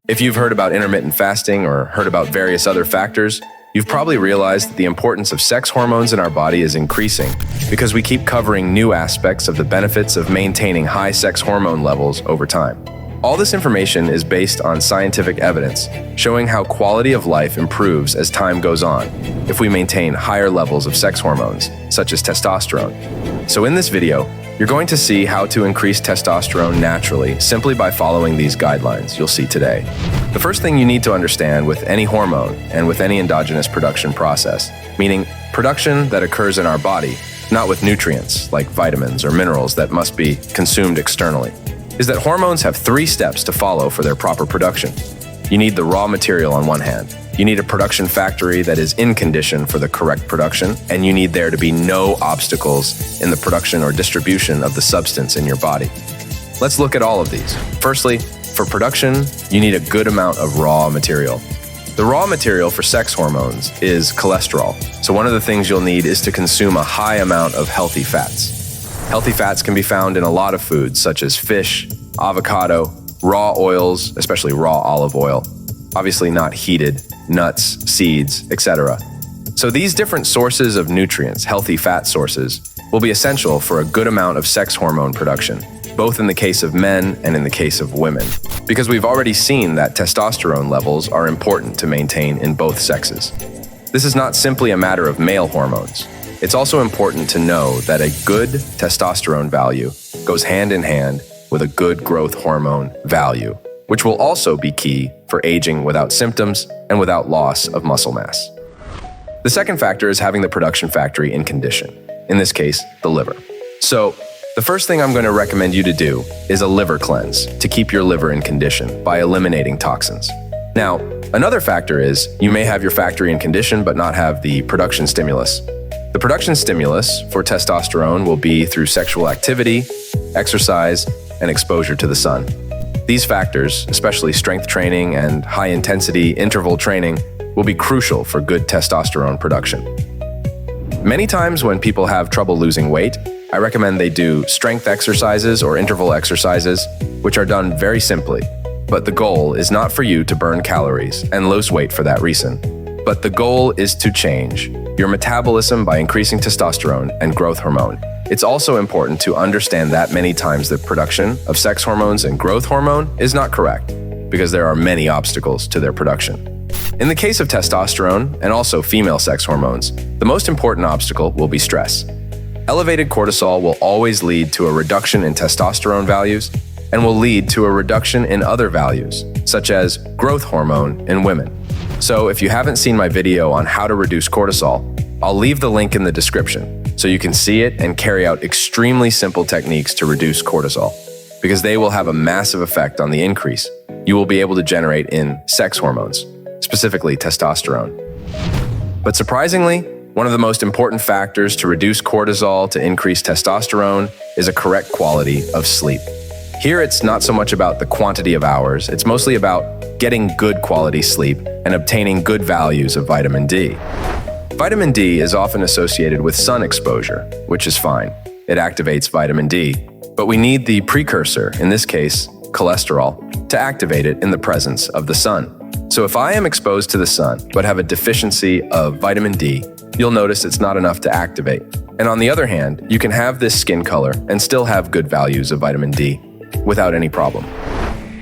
If you've heard about intermittent fasting or heard about various other factors, you've probably realized that the importance of sex hormones in our body is increasing because we keep covering new aspects of the benefits of maintaining high sex hormone levels over time. All this information is based on scientific evidence showing how quality of life improves as time goes on if we maintain higher levels of sex hormones, such as testosterone. So in this video, you're going to see how to increase testosterone naturally simply by following these guidelines you'll see today. The first thing you need to understand with any hormone and with any endogenous production process, meaning production that occurs in our body, not with nutrients like vitamins or minerals that must be consumed externally, is that hormones have 3 steps to follow for their proper production. You need the raw material on one hand. You need a production factory that is in condition for the correct production, and you need there to be no obstacles in the production or distribution of the substance in your body. Let's look at all of these. Firstly, for production, you need a good amount of raw material. The raw material for sex hormones is cholesterol. So one of the things you'll need is to consume a high amount of healthy fats. Healthy fats can be found in a lot of foods such as fish, avocado, raw oils, especially raw olive oil, obviously not heated, nuts, seeds, etc. So these different sources of nutrients, healthy fat sources, will be essential for a good amount of sex hormone production, both in the case of men and in the case of women, because we've already seen that testosterone levels are important to maintain in both sexes. This is not simply a matter of male hormones. It's also important to know that a good testosterone value goes hand in hand with a good growth hormone value, which will also be key for aging without symptoms and without loss of muscle mass. The second factor is having the production factory in condition, in this case, the liver. So, the first thing I'm going to recommend you to do is a liver cleanse to keep your liver in condition by eliminating toxins. Now, another factor is you may have your factory in condition but not have the production stimulus. The production stimulus for testosterone will be through sexual activity, exercise, and exposure to the sun. These factors, especially strength training and high-intensity interval training, will be crucial for good testosterone production. Many times when people have trouble losing weight, I recommend they do strength exercises or interval exercises, which are done very simply. But the goal is not for you to burn calories and lose weight for that reason. But the goal is to change your metabolism by increasing testosterone and growth hormone. It's also important to understand that many times the production of sex hormones and growth hormone is not correct, because there are many obstacles to their production. In the case of testosterone and also female sex hormones, the most important obstacle will be stress. Elevated cortisol will always lead to a reduction in testosterone values and will lead to a reduction in other values, such as growth hormone in women. So if you haven't seen my video on how to reduce cortisol, I'll leave the link in the description so you can see it and carry out extremely simple techniques to reduce cortisol, because they will have a massive effect on the increase you will be able to generate in sex hormones, specifically testosterone. But surprisingly, one of the most important factors to reduce cortisol to increase testosterone is a correct quality of sleep. Here it's not so much about the quantity of hours, it's mostly about getting good quality sleep and obtaining good values of vitamin D. Vitamin D is often associated with sun exposure, which is fine. It activates vitamin D, but we need the precursor, in this case, cholesterol, to activate it in the presence of the sun. So if I am exposed to the sun but have a deficiency of vitamin D, you'll notice it's not enough to activate. And on the other hand, you can have this skin color and still have good values of vitamin D without any problem.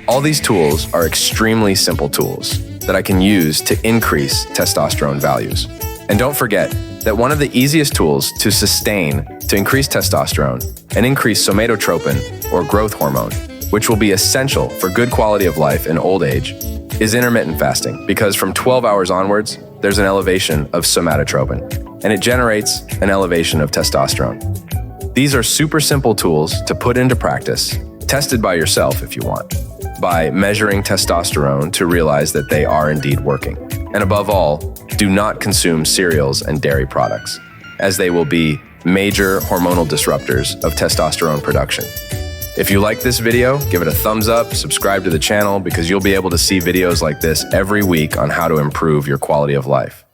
All these tools are extremely simple tools that I can use to increase testosterone values. And don't forget that one of the easiest tools to sustain to increase testosterone and increase somatotropin or growth hormone, which will be essential for good quality of life in old age, is intermittent fasting, because from 12 hours onwards, there's an elevation of somatotropin, and it generates an elevation of testosterone. These are super simple tools to put into practice, tested by yourself if you want, by measuring testosterone to realize that they are indeed working. And above all, do not consume cereals and dairy products, as they will be major hormonal disruptors of testosterone production. If you like this video, give it a thumbs up, subscribe to the channel, because you'll be able to see videos like this every week on how to improve your quality of life.